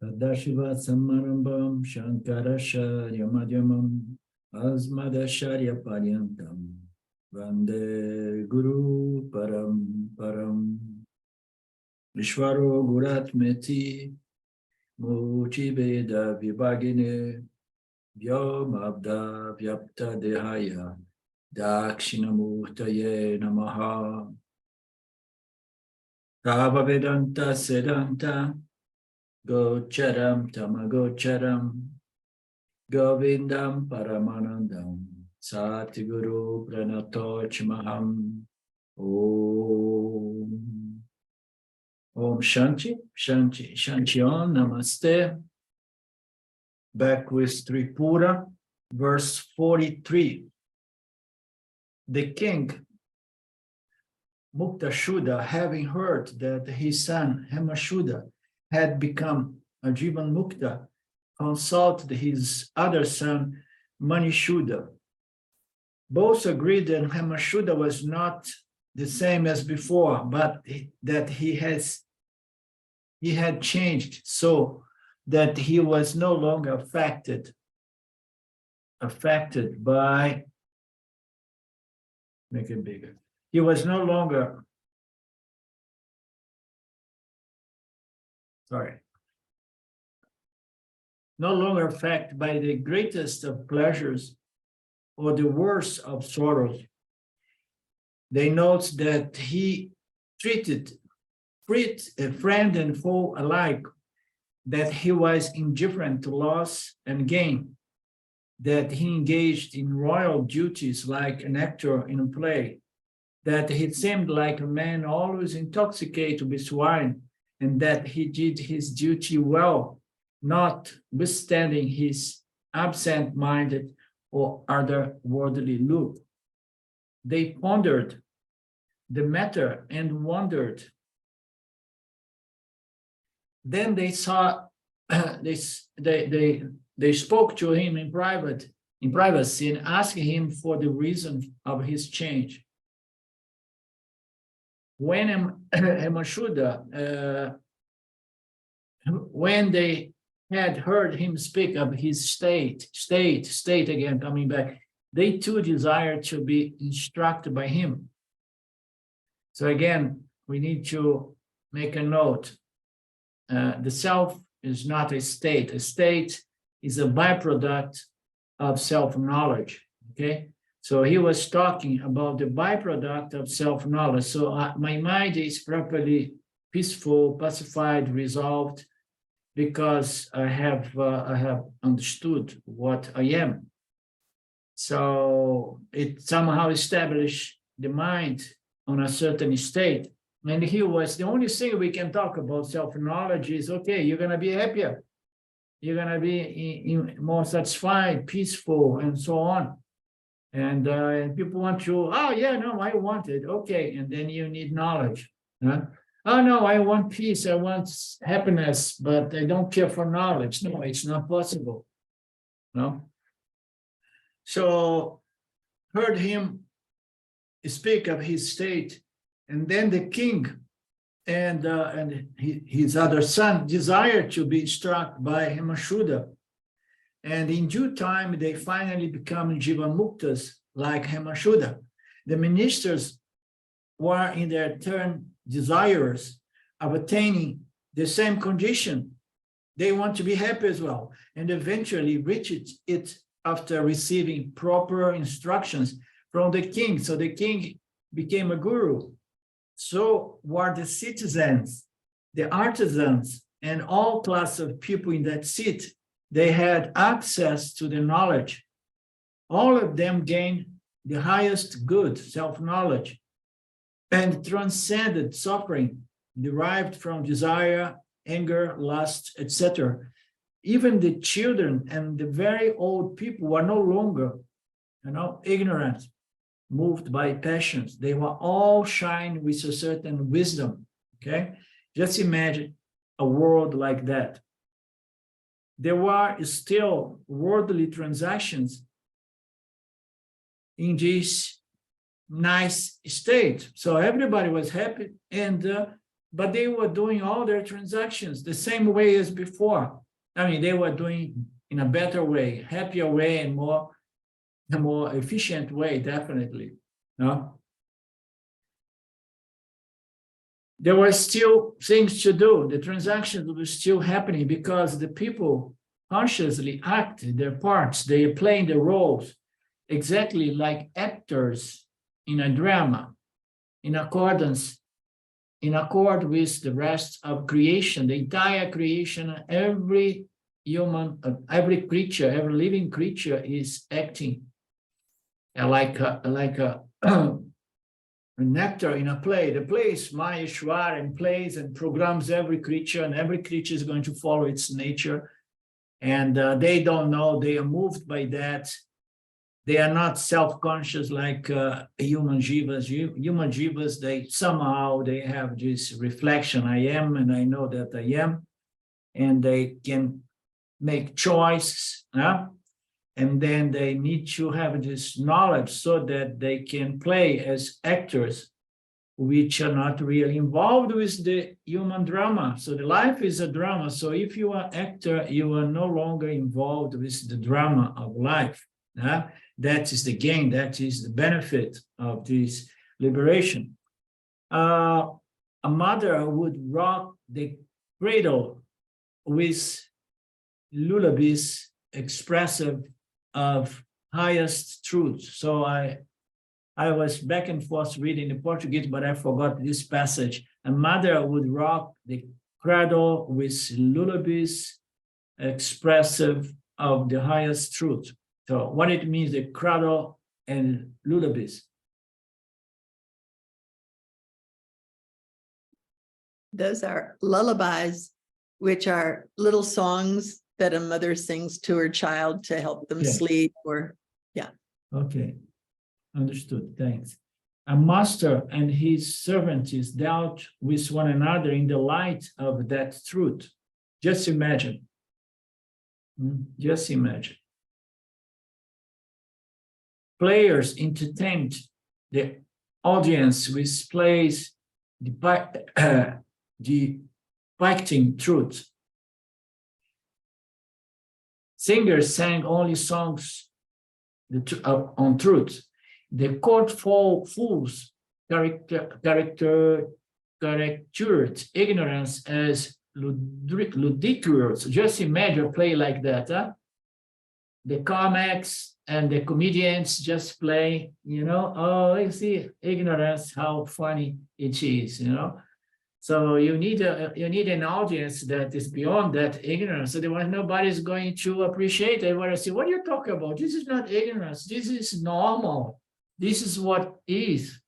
Sadashiva Samarambam Shankaracharya Madhyamam Asmadacharya Paryantam Vande Guru Param Param Vishwaro Guratmeti Muchi Veda Vibhagine Vyomabda Vyapta Dehaya Dakshinamurtaye Namaha Tava Vedanta Sedanta Gocharam Tamagocharam Govindam Paramanandam Satiguru Pranatochmaham Om Om Shanti Shanti Shanti Om Namaste. Back with Tripura, verse 43. The king Muktashuddha, having heard that his son Hemashuddha had become a Jivan Mukta, consulted his other son Manishuddha. Both agreed that Hemashuddha was not the same as before, but that he had changed so that he was no longer affected by, make it bigger. He was no longer affected by the greatest of pleasures or the worst of sorrows. They note that he treated friend and foe alike, that he was indifferent to loss and gain, that he engaged in royal duties like an actor in a play, that he seemed like a man always intoxicated with wine, and that he did his duty well, notwithstanding his absent-minded or otherworldly look. They pondered the matter and wondered. Then they saw, they spoke to him in privacy, and asked him for the reason of his change. When Hemashuddha, when they had heard him speak of his state again, coming back, they too desired to be instructed by him. So again, we need to make a note. The self is not a state. A state is a byproduct of self-knowledge, okay? So he was talking about the byproduct of self-knowledge. So my mind is properly peaceful, pacified, resolved, because I have understood what I am. So it somehow established the mind on a certain state. And he was, the only thing we can talk about self-knowledge is, okay, you're going to be happier. You're going to be more satisfied, peaceful, and so on. And people want to, oh, yeah, no, I want it. Okay, and then you need knowledge. Huh? Oh, no, I want peace. I want happiness, but I don't care for knowledge. No, it's not possible. No. So heard him speak of his state. And then the king and his other son desired to be struck by Hemashuddha. And in due time, they finally become Jivanmuktas like Hemashuddha. The ministers were in their turn desirous of attaining the same condition. They want to be happy as well, and eventually reached it after receiving proper instructions from the king. So the king became a guru. So were the citizens, the artisans, and all class of people in that city. They had access to the knowledge. All of them gained the highest good, self-knowledge, and transcended suffering derived from desire, anger, lust, etc. Even the children and the very old people were no longer, ignorant, moved by passions. They were all shining with a certain wisdom, okay? Just imagine a world like that. There were still worldly transactions in this nice state. So everybody was happy, and but they were doing all their transactions the same way as before. I mean, they were doing in a better way, happier way, and a more efficient way, definitely. No? There were still things to do. The transactions were still happening because the people consciously act their parts. They are playing the roles exactly like actors in a drama, in accord with the rest of creation, the entire creation. Every human, every creature, every living creature is acting like a an actor in a play. The play is Maheshwar and plays and programs every creature, and every creature is going to follow its nature. And they don't know, they are moved by that. They are not self-conscious like human jivas. Human jivas, they have this reflection, I am, and I know that I am, and they can make choices, and then they need to have this knowledge so that they can play as actors, which are not really involved with the human drama. So the life is a drama. So if you are actor, you are no longer involved with the drama of life. That is the gain, that is the benefit of this liberation. A mother would rock the cradle with lullabies expressive of highest truth. So I was back and forth reading the Portuguese, but I forgot this passage. A mother would rock the cradle with lullabies expressive of the highest truth. So what it means, the cradle and lullabies. Those are lullabies, which are little songs that a mother sings to her child to help them sleep, or, yeah. Okay, understood, thanks. A master and his servant is dealt with one another in the light of that truth. Just imagine. Just imagine. Players entertained the audience with plays depicting truth. Singers sang only songs on truth. The court fools caricatured ignorance as ludicrous. Just imagine a play like that. The comics and the comedians just play, oh, you see, ignorance, how funny it is, So you need an audience that is beyond that ignorance. Otherwise, nobody's going to appreciate it. Everybody say, what are you talking about? This is not ignorance. This is normal. This is what is,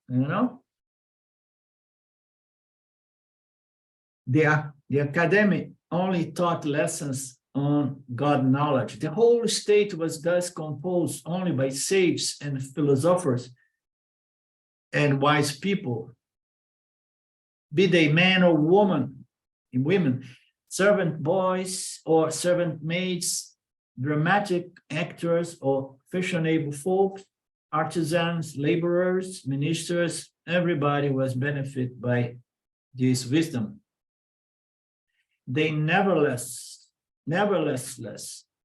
The academic only taught lessons on God knowledge. The whole state was thus composed only by sages and philosophers and wise people, be they men or women, servant boys or servant maids, dramatic actors or fashionable folk, artisans, laborers, ministers, everybody was benefited by this wisdom. They nevertheless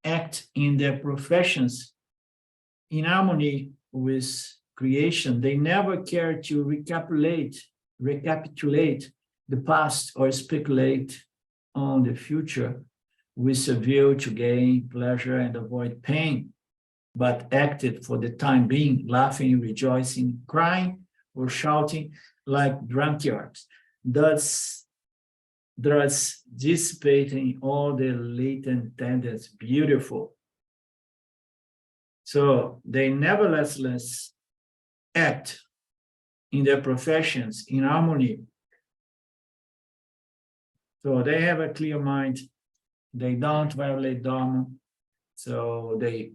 act in their professions in harmony with creation. They never care to recapitulate the past or speculate on the future with a view to gain pleasure and avoid pain, but acted for the time being, laughing, rejoicing, crying, or shouting like drunkards, thus dissipating all the latent tendencies. Beautiful. So they nevertheless act in their professions in harmony. So they have a clear mind. They don't violate Dharma. So they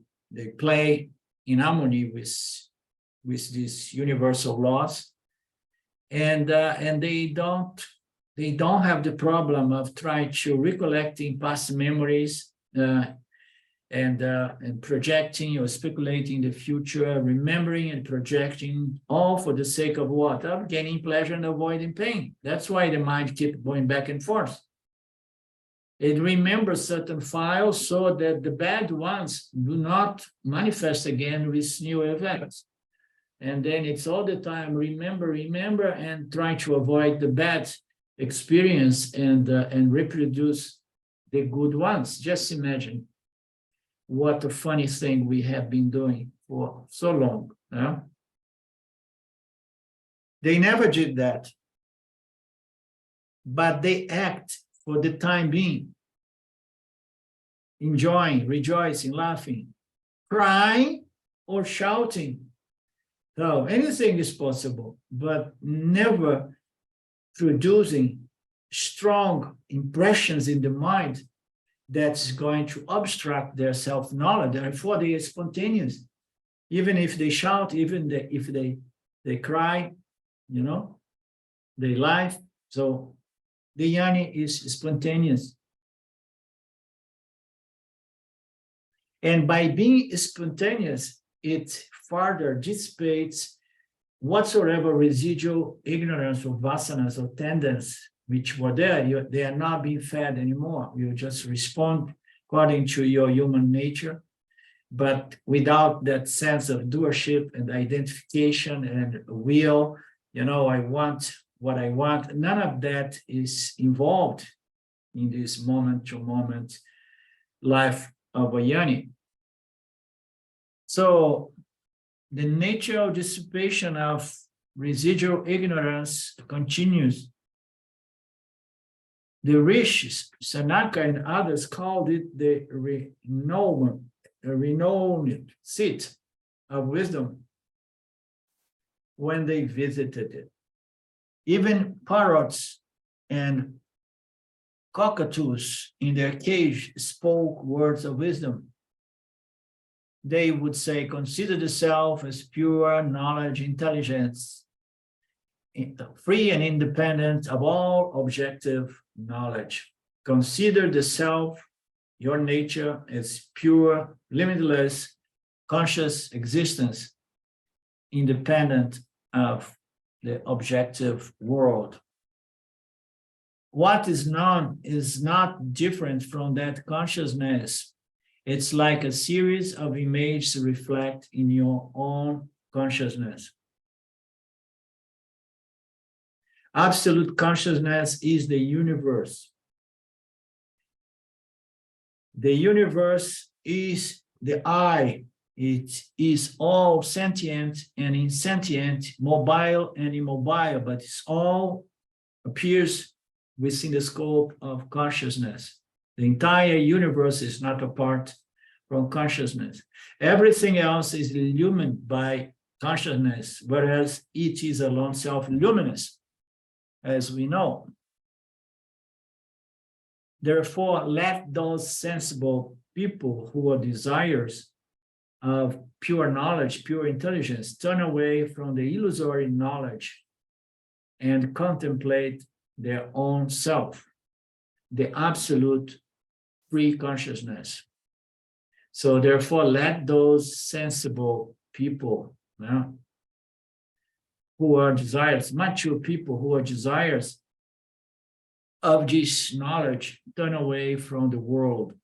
play in harmony with these universal laws, and they don't have the problem of trying to recollecting past memories and projecting or speculating the future, remembering and projecting, all for the sake of what? Of gaining pleasure and avoiding pain. That's why the mind keeps going back and forth. It remembers certain files so that the bad ones do not manifest again with new events. And then it's all the time remember, and try to avoid the bad experience and reproduce the good ones. Just imagine what a funny thing we have been doing for so long. Yeah? They never did that, but they act for the time being, enjoying, rejoicing, laughing, crying, or shouting. So anything is possible, but never producing strong impressions in the mind that's going to obstruct their self-knowledge. Therefore, they are spontaneous. Even if they shout, even if they cry, you know, they laugh. So the jnani is spontaneous. And by being spontaneous, it further dissipates whatsoever residual ignorance or vasanas or tendencies which were there. They are not being fed anymore. You just respond according to your human nature, but without that sense of doership and identification and will, you know, I want what I want. None of that is involved in this moment-to-moment life of a jnani. So the nature of dissipation of residual ignorance continues. The rishis, Sanaka and others called it the renowned seat of wisdom when they visited it. Even parrots and cockatoos in their cage spoke words of wisdom. They would say, consider the self as pure knowledge, intelligence, free and independent of all objective knowledge. Consider the self, your nature, as pure, limitless, conscious existence, independent of the objective world. What is known is not different from that consciousness. It's like a series of images reflect in your own consciousness. Absolute consciousness is the universe. The universe is the I. It is all sentient and insentient, mobile and immobile, but it's all appears within the scope of consciousness. The entire universe is not apart from consciousness. Everything else is illumined by consciousness, whereas it is alone self-luminous, as we know. Therefore, let those sensible people who are desirous of pure knowledge, pure intelligence, turn away from the illusory knowledge and contemplate their own self, the absolute free consciousness. So therefore, let those sensible people who are desirous, mature people who are desirous of this knowledge, turn away from the world,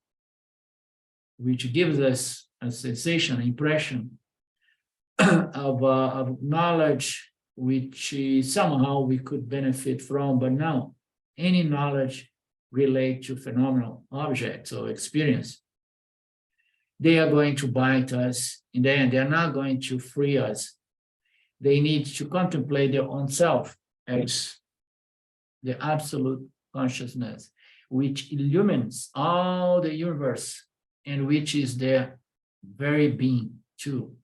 which gives us a sensation, impression of knowledge which somehow we could benefit from, but now any knowledge relate to phenomenal objects or experience. They are going to bite us in the end. They are not going to free us. They need to contemplate their own self as the absolute consciousness, which illumines all the universe and which is their very being too.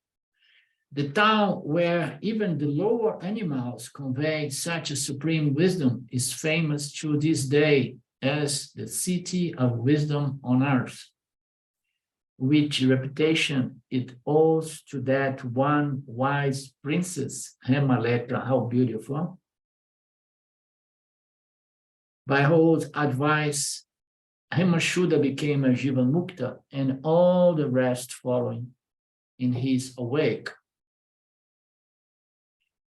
The town where even the lower animals convey such a supreme wisdom is famous to this day as the city of wisdom on earth, which reputation it owes to that one wise princess, Hemaletra, how beautiful, by whose advice Himashuddha became a Jivan Mukta, and all the rest following in his awake.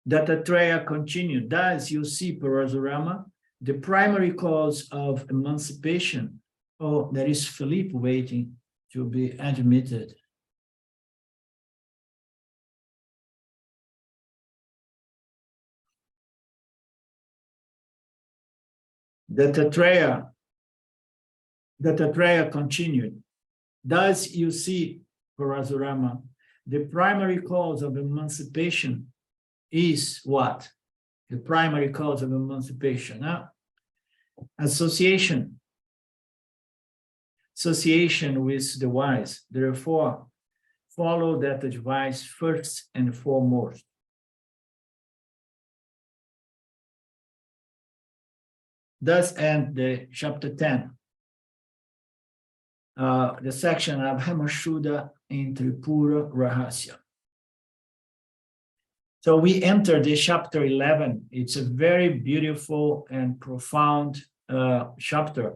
Dattatreya continued, thus you see, Parasurama, the primary cause of emancipation. Oh, there is Philippe waiting to be admitted. Dattatreya continued, thus you see, Parasurama, the primary cause of emancipation is what? The primary cause of emancipation. Association with the wise. Therefore, follow that advice first and foremost. Thus end the chapter 10. The section of Himashuddha in Tripura Rahasya. So we enter the chapter 11. It's a very beautiful and profound chapter.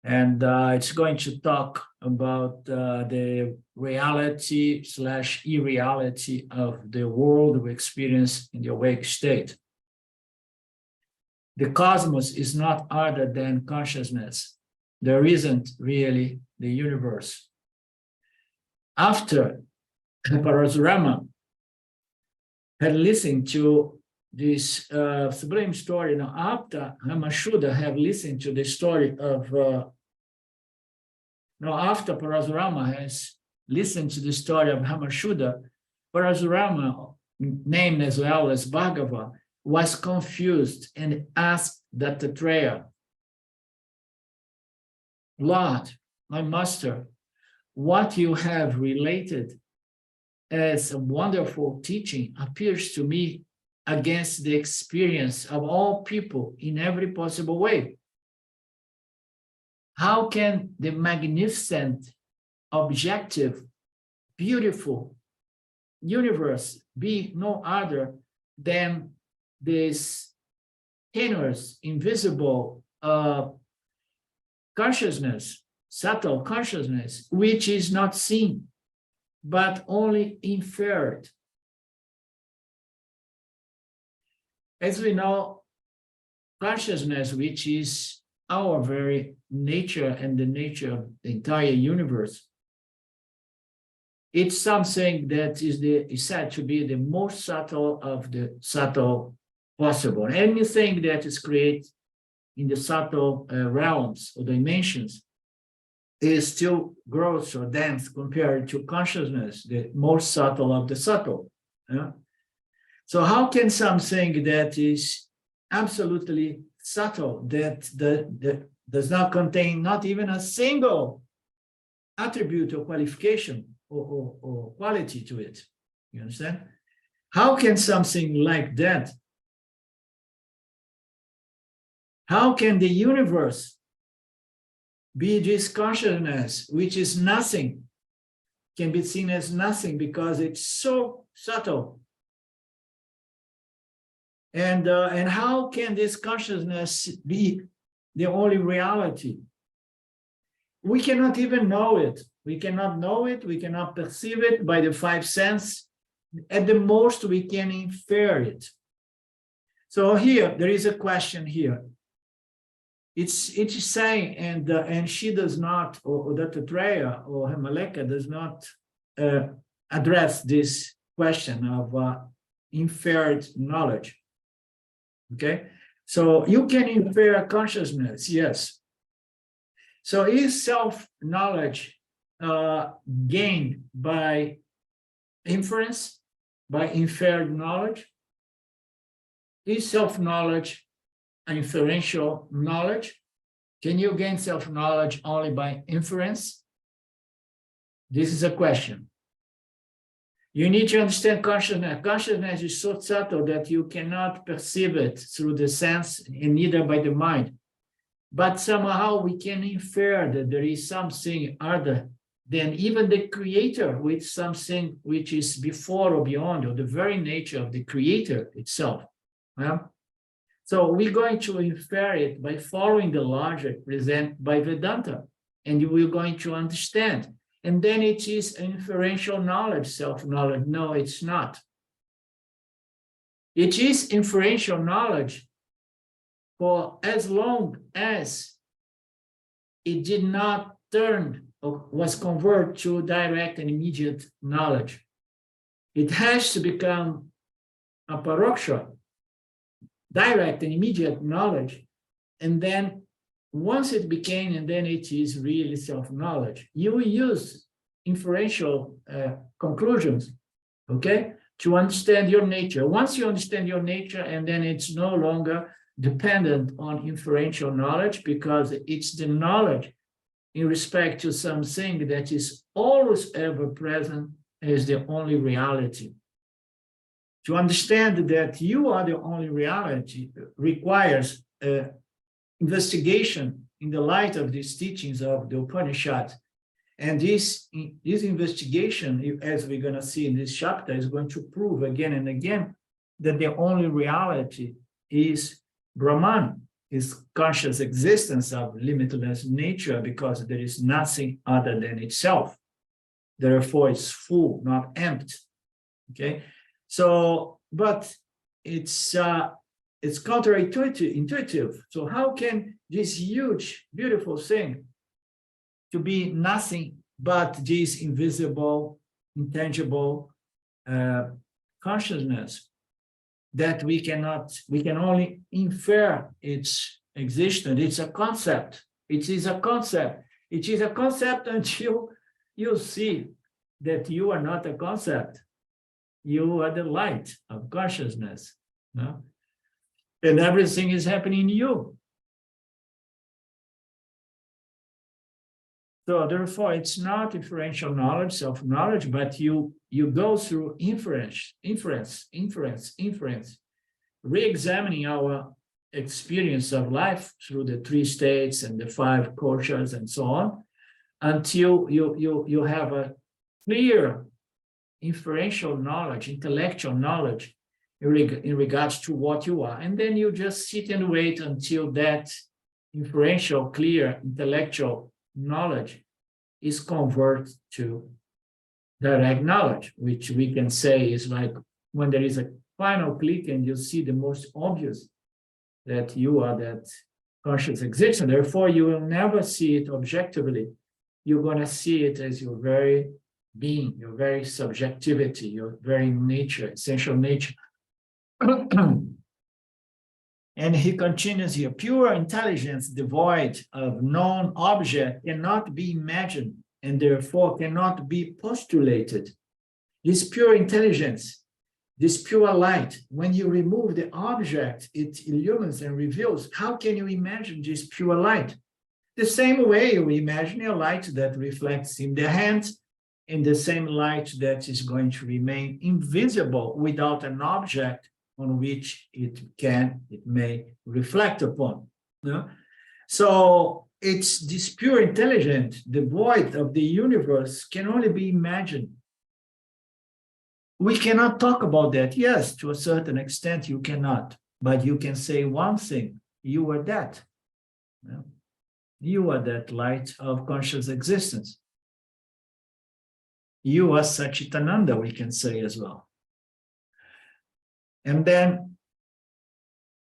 And it's going to talk about the reality / irreality of the world we experience in the awake state. The cosmos is not other than consciousness. There isn't really the universe. After Parasurama had listened to this sublime story, now after Himashuddha have listened to the story of, after Parasurama has listened to the story of Himashuddha, Parasurama, named as well as Bhargava, was confused and asked Dattatreya, Lord, my master, what you have related as a wonderful teaching appears to me against the experience of all people in every possible way. How can the magnificent, objective, beautiful universe be no other than this tenuous, invisible consciousness, subtle consciousness, which is not seen, but only inferred? As we know, consciousness, which is our very nature and the nature of the entire universe, it's something that is said to be the most subtle of the subtle possible. Anything that is created in the subtle realms or dimensions is still gross or dense compared to consciousness, the most subtle of the subtle. So how can something that is absolutely subtle, that does not contain not even a single attribute or qualification or quality to it, you understand? How can something like that, how can the universe be this consciousness, which is nothing, can be seen as nothing because it's so subtle? And how can this consciousness be the only reality? We cannot even know it. We cannot know it. We cannot perceive it by the five senses. At the most, we can infer it. So here, there is a question here. It's saying, and she does not, or Dattatreya or Himaleka does not address this question of inferred knowledge. Okay, so you can infer consciousness, yes. So is self-knowledge gained by inference, by inferred knowledge? Is self-knowledge an inferential knowledge? Can you gain self-knowledge only by inference? This is a question. You need to understand consciousness. Consciousness is so subtle that you cannot perceive it through the sense and neither by the mind. But somehow we can infer that there is something other than even the creator, with something which is before or beyond, or the very nature of the creator itself. So we're going to infer it by following the logic presented by Vedanta, and we're going to understand. And then it is inferential knowledge, self-knowledge. No, it's not. It is inferential knowledge for as long as it did not turn or was converted to direct and immediate knowledge. It has to become a paroksha, direct and immediate knowledge, and then once it became, and then it is really self-knowledge. You use inferential conclusions, okay, to understand your nature. Once you understand your nature, and then it's no longer dependent on inferential knowledge, because it's the knowledge in respect to something that is always ever present as the only reality. To understand that you are the only reality requires investigation in the light of these teachings of the Upanishad. And this investigation, as we're going to see in this chapter, is going to prove again and again that the only reality is Brahman, is conscious existence of limitless nature, because there is nothing other than itself. Therefore, it's full, not empty. Okay, so but it's counterintuitive. So how can this huge, beautiful thing to be nothing but this invisible, intangible consciousness that we can only infer its existence? It's a concept. It is a concept. It is a concept until you see that you are not a concept. You are the light of consciousness. No? And everything is happening in you. So therefore, it's not inferential knowledge, self-knowledge, but you go through inference, re-examining our experience of life through the 3 states and the 5 koshas and so on, until you have a clear inferential knowledge, intellectual knowledge in regards to what you are. And then you just sit and wait until that inferential, clear, intellectual knowledge is converted to direct knowledge, which we can say is like when there is a final click and you see the most obvious that you are that conscious existence. Therefore, you will never see it objectively. You're going to see it as your very being, your very subjectivity, your very nature, essential nature. And he continues here, pure intelligence devoid of known object cannot be imagined and therefore cannot be postulated. This pure intelligence, this pure light, when you remove the object, it illumines and reveals. How can you imagine this pure light? The same way you imagine a light that reflects in the hand, in the same light that is going to remain invisible without an object on which it may reflect upon. No? So it's this pure intelligence, the void of the universe, can only be imagined. We cannot talk about that. Yes, to a certain extent you cannot, but you can say one thing: you are that. No? You are that light of conscious existence. You are Satchitananda, we can say as well. And then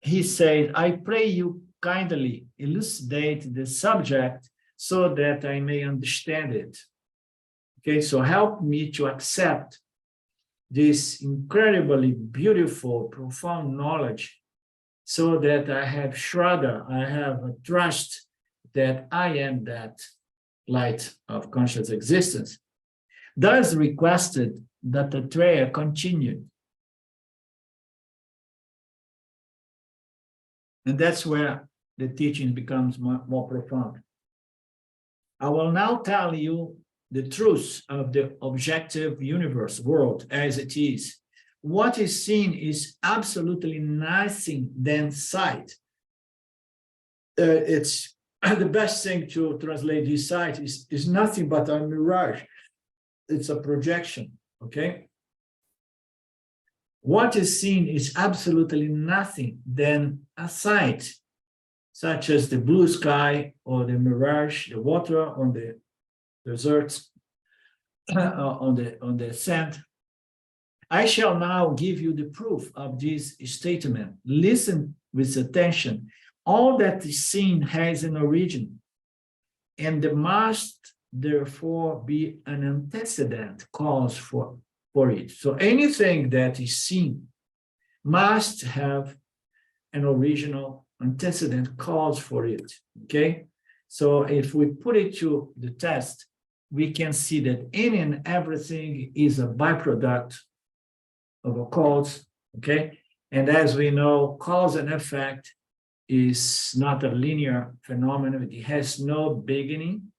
he said, I pray you kindly elucidate the subject so that I may understand it. Okay, so help me to accept this incredibly beautiful, profound knowledge so that I have Shraddha, I have a trust that I am that light of conscious existence. Thus requested that Dattatreya continued. And that's where the teaching becomes more profound. I will now tell you the truth of the objective universe, world, as it is. What is seen is absolutely nothing than sight. It's the best thing to translate this sight is nothing but a mirage. It's a projection, okay? what is seen is absolutely nothing than a sight, such as the blue sky or the mirage, the water on the deserts, on the sand. I shall now give you the proof of this statement. Listen with attention. All that is seen has an origin, and there must therefore be an antecedent cause for it. So anything that is seen must have an original antecedent cause for it. Okay, so if we put it to the test, we can see that any and everything is a byproduct of a cause. Okay, and as we know, cause and effect is not a linear phenomenon. It has no beginning.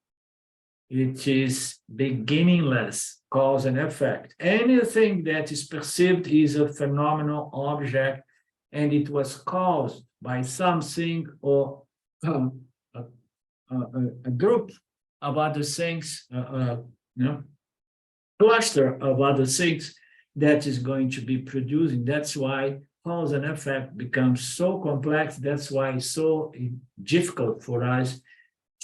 It is beginningless, cause and effect. Anything that is perceived is a phenomenal object, and it was caused by something or a group of other things, cluster of other things that is going to be producing. That's why cause and effect becomes so complex. That's why it's so difficult for us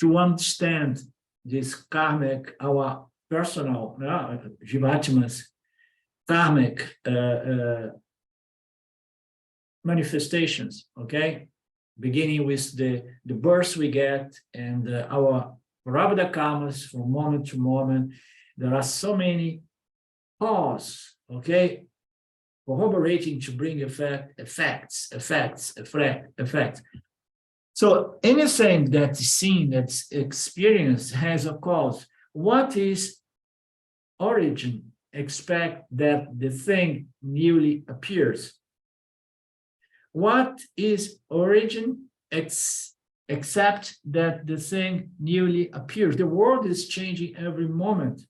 to understand this karmic, our personal, Jivatma's karmic manifestations, okay? Beginning with the births we get and our Prarabdha karmas from moment to moment. There are so many causes, okay? Corroborating to bring effects. So anything that is seen, that's experienced, has a cause. What is origin? Expect that the thing newly appears. What is origin? Except that the thing newly appears. The world is changing every moment.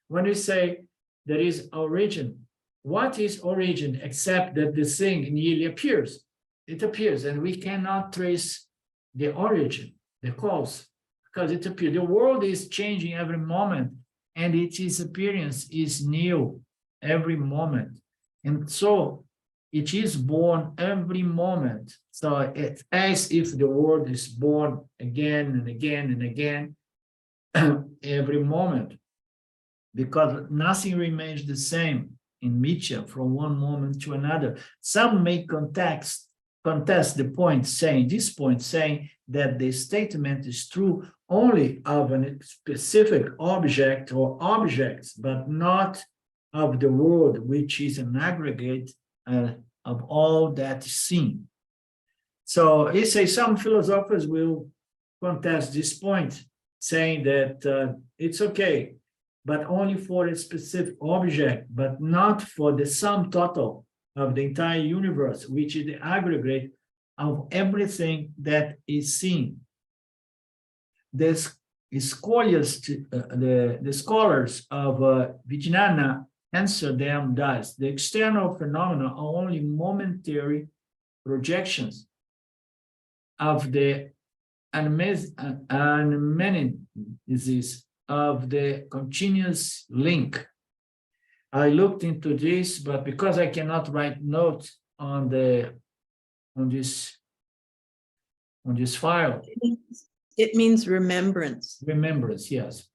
When we say there is origin, what is origin except that the thing newly appears? It appears, and we cannot trace the origin, the cause, because it appears. The world is changing every moment, and its appearance is new every moment. And so it is born every moment. So it's as if the world is born again and again and again every moment, because nothing remains the same in Mithya from one moment to another. Some may contest the point, saying that the statement is true only of a specific object or objects, but not of the world, which is an aggregate of all that is seen. So he says some philosophers will contest this point, saying that it's okay, but only for a specific object, but not for the sum total of the entire universe, which is the aggregate of everything that is seen. The scholars of Vijnana answer them thus: the external phenomena are only momentary projections of the disease of the continuous link. I looked into this, but because I cannot write notes on this file. It means remembrance. Remembrance, yes.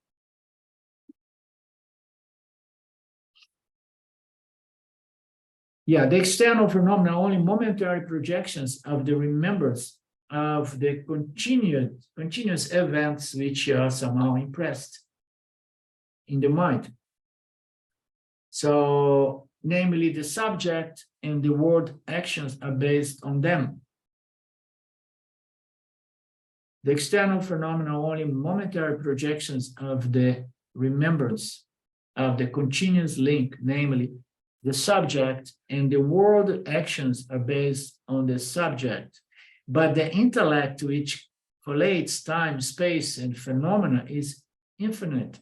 Yeah, the external phenomena are only momentary projections of the remembrance of the continuous events which are somehow impressed in the mind. So, namely, the subject and the word actions are based on them. The external phenomena are only momentary projections of the remembrance of the continuous link, namely, the subject and the word actions are based on the subject. But the intellect which collates time, space, and phenomena is infinite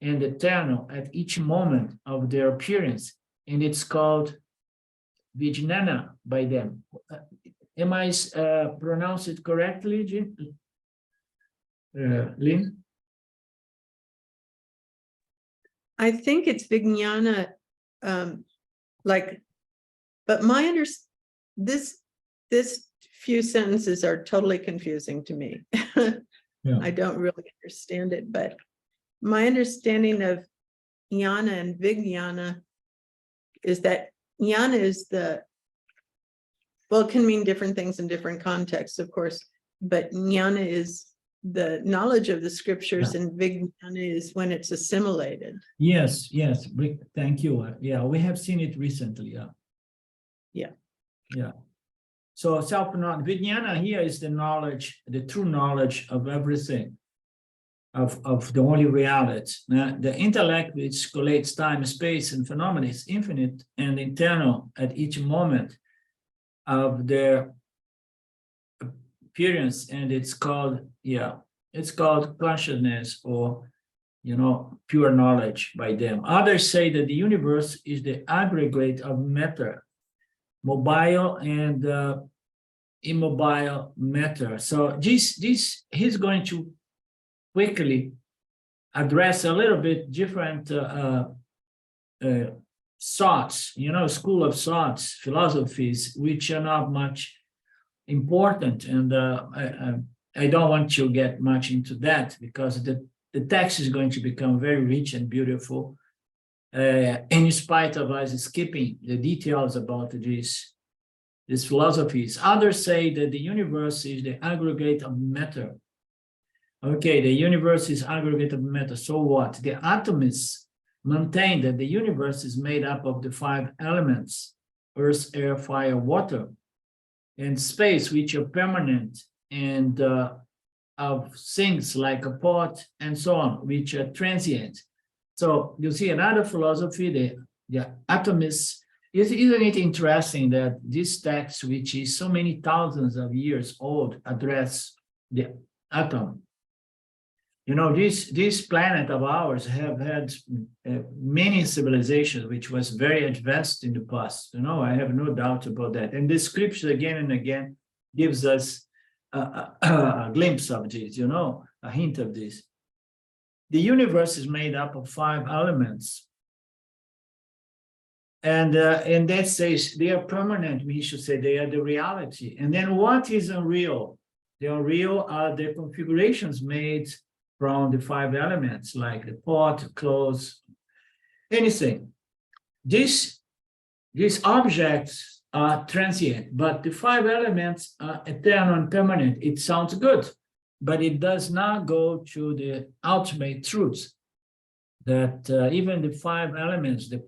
and eternal at each moment of their appearance, and it's called Vijnana by them. Am I pronounce it correctly, Lynn? I think it's Vijnana, like, but this few sentences are totally confusing to me. Yeah. I don't really understand it, but my understanding of jnana and vijnana is that jnana is well, it can mean different things in different contexts, of course, but jnana is the knowledge of the scriptures, and vijnana is when it's assimilated. Yes, yes. Thank you. Yeah, we have seen it recently. Yeah. Yeah. Yeah. So self-knowledge, vijnana here is the knowledge, the true knowledge of everything, of the only reality. Now, the intellect, which collates time, space, and phenomena, is infinite and eternal at each moment of their appearance, and it's called consciousness, or pure knowledge by them. Others say that the universe is the aggregate of matter, mobile and immobile matter. So he's going to quickly address a little bit different thoughts, school of thoughts, philosophies, which are not much important. And I don't want to get much into that, because the text is going to become very rich and beautiful, in spite of us skipping the details about these philosophies. Others say that the universe is the aggregate of matter. Okay, the universe is aggregate of matter. So what? The atomists maintain that the universe is made up of the 5 elements: earth, air, fire, water, and space, which are permanent, and of things like a pot and so on, which are transient. So you see another philosophy, the atomists. Isn't it interesting that this text, which is so many thousands of years old, address the atom? This planet of ours have had many civilizations, which was very advanced in the past. I have no doubt about that. And the scripture again and again gives us a glimpse of this, a hint of this. The universe is made up of 5 elements. And that says they are permanent. We should say they are the reality. And then what is unreal? The unreal are the configurations made from the 5 elements, like the pot, clothes, anything. These objects are transient, but the 5 elements are eternal and permanent. It sounds good, but it does not go to the ultimate truth, that even the 5 elements, the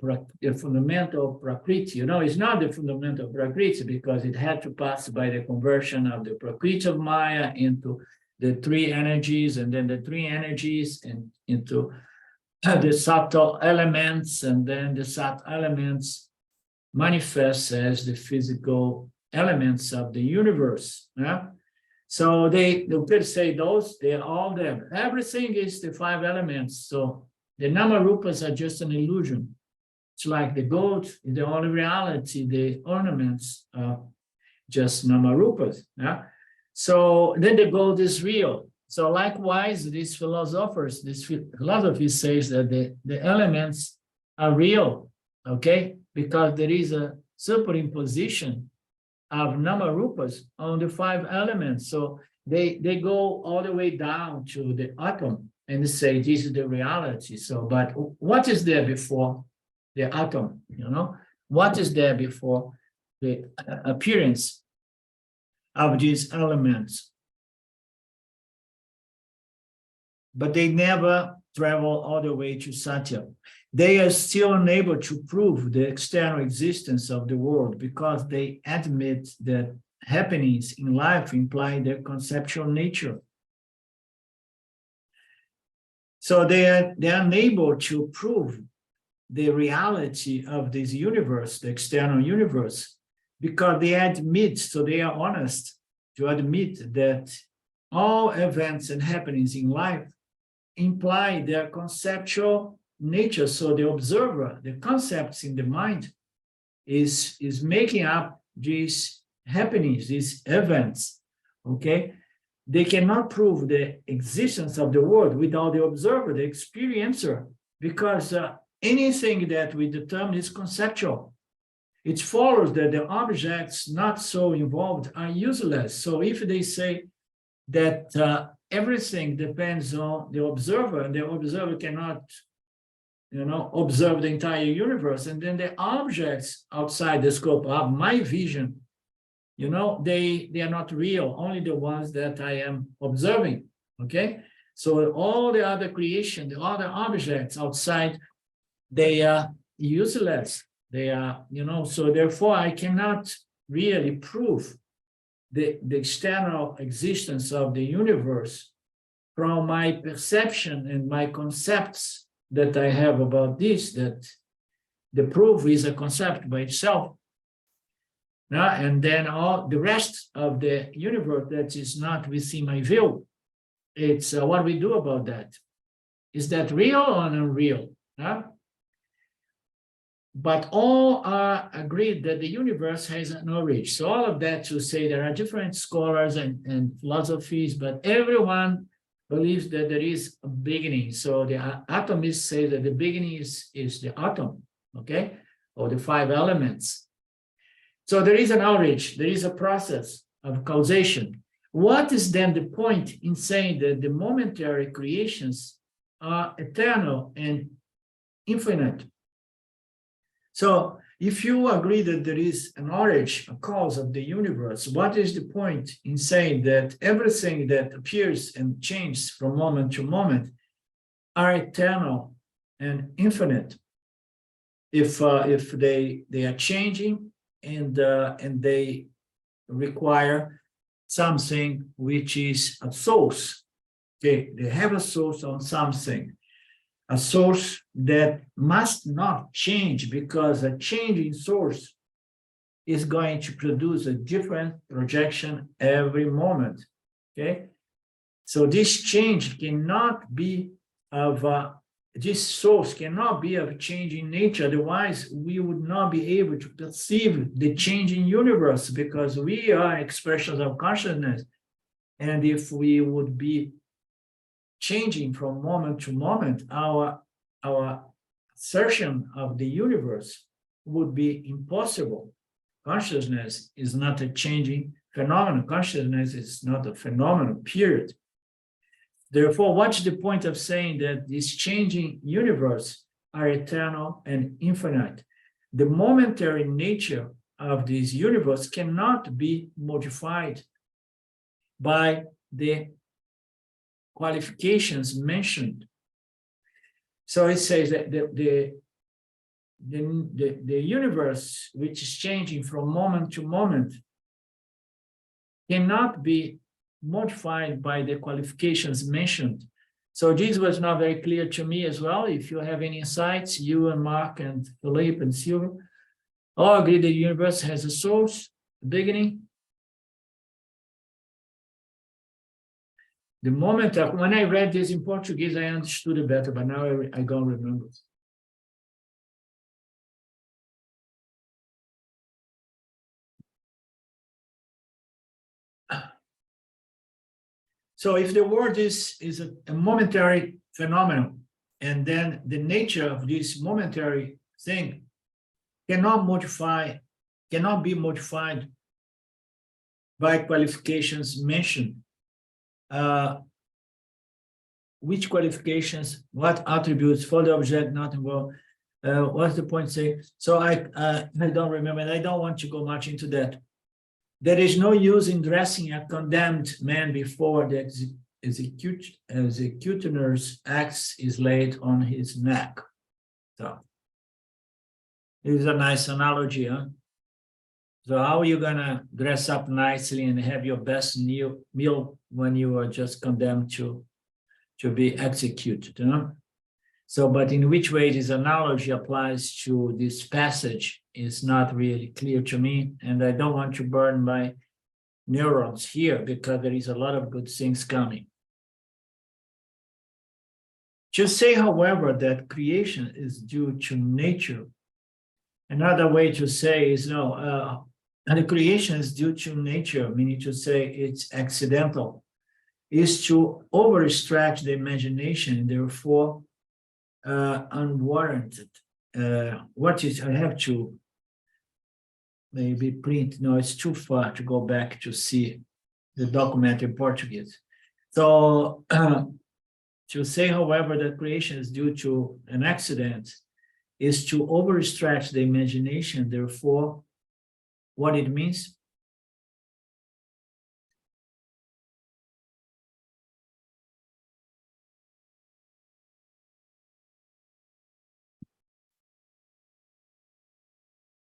fundamental prakriti, it's not the fundamental prakriti, because it had to pass by the conversion of the prakriti of Maya into the 3 energies, and then the 3 energies into the subtle elements, and then the subtle elements manifest as the physical elements of the universe. Yeah? So they could say they're all there. Everything is the 5 elements. So the Namarupas are just an illusion. It's like the gold is the only reality. The ornaments are just Namarupas. Yeah? So then the gold is real. So likewise, this philosophy says that the elements are real, okay? Because there is a superimposition of Namarupas on the 5 elements. So they go all the way down to the atom and they say this is the reality. So, but what is there before the atom? What is there before the appearance of these elements? But they never travel all the way to Satya. They are still unable to prove the external existence of the world, because they admit that happenings in life imply their conceptual nature. So they are unable to prove the reality of this universe, the external universe, because they admit, so they are honest to admit that all events and happenings in life imply their conceptual nature. So the observer, the concepts in the mind, is making up these happenings, these events, okay? They cannot prove the existence of the world without the observer, the experiencer, because anything that we determine is conceptual. It follows that the objects not so involved are useless. So if they say that everything depends on the observer, and the observer cannot, observe the entire universe, and then the objects outside the scope of my vision, they are not real, only the ones that I am observing, okay? So all the other creation, the other objects outside, they are useless. They are, so therefore I cannot really prove the external existence of the universe from my perception and my concepts that I have about this, that the proof is a concept by itself. And then all the rest of the universe that is not within my view, it's what we do about that. Is that real or unreal? But all are agreed that the universe has an origin. So all of that to say there are different scholars and philosophies, but everyone believes that there is a beginning. So the atomists say that the beginning is the atom, okay? Or the 5 elements. So there is an origin, there is a process of causation. What is then the point in saying that the momentary creations are eternal and infinite? So if you agree that there is an origin, a cause of the universe, what is the point in saying that everything that appears and changes from moment to moment are eternal and infinite? If they are changing and they require something which is a source, okay? They have a source on something. A source that must not change, because a changing source is going to produce a different projection every moment, okay? So this change cannot be of, this source cannot be of changing nature, otherwise we would not be able to perceive the changing universe, because we are expressions of consciousness. And if we would be changing from moment to moment, our assertion of the universe would be impossible. Consciousness is not a changing phenomenon. Consciousness is not a phenomenon, period. Therefore, what's the point of saying that this changing universe are eternal and infinite? The momentary nature of this universe cannot be modified by the qualifications mentioned. So it says that the universe, which is changing from moment to moment, cannot be modified by the qualifications mentioned. So this was not very clear to me as well. If you have any insights, you and Mark and Philippe and Silver all agree the universe has a source, a beginning. The moment when I read this in Portuguese, I understood it better, but now I don't remember. So if the world is a momentary phenomenon, and then the nature of this momentary thing cannot be modified by qualifications mentioned, which qualifications, what attributes for the object not involved, what's the point saying? So I don't remember, and I don't want to go much into that. There is no use in dressing a condemned man before the executioner's axe is laid on his neck. So it is a nice analogy, huh? So how are you gonna dress up nicely and have your best meal when you are just condemned to be executed, you know? So, but in which way this analogy applies to this passage is not really clear to me, and I don't want to burn my neurons here because there is a lot of good things coming. To say, however, that creation is due to nature, another way to say is no, and the creation is due to nature, meaning to say it's accidental, is to overstretch the imagination, and therefore unwarranted. What is, I have to maybe print, no, it's too far to go back to see the document in Portuguese. So to say, however, that creation is due to an accident is to overstretch the imagination. Therefore, what it means?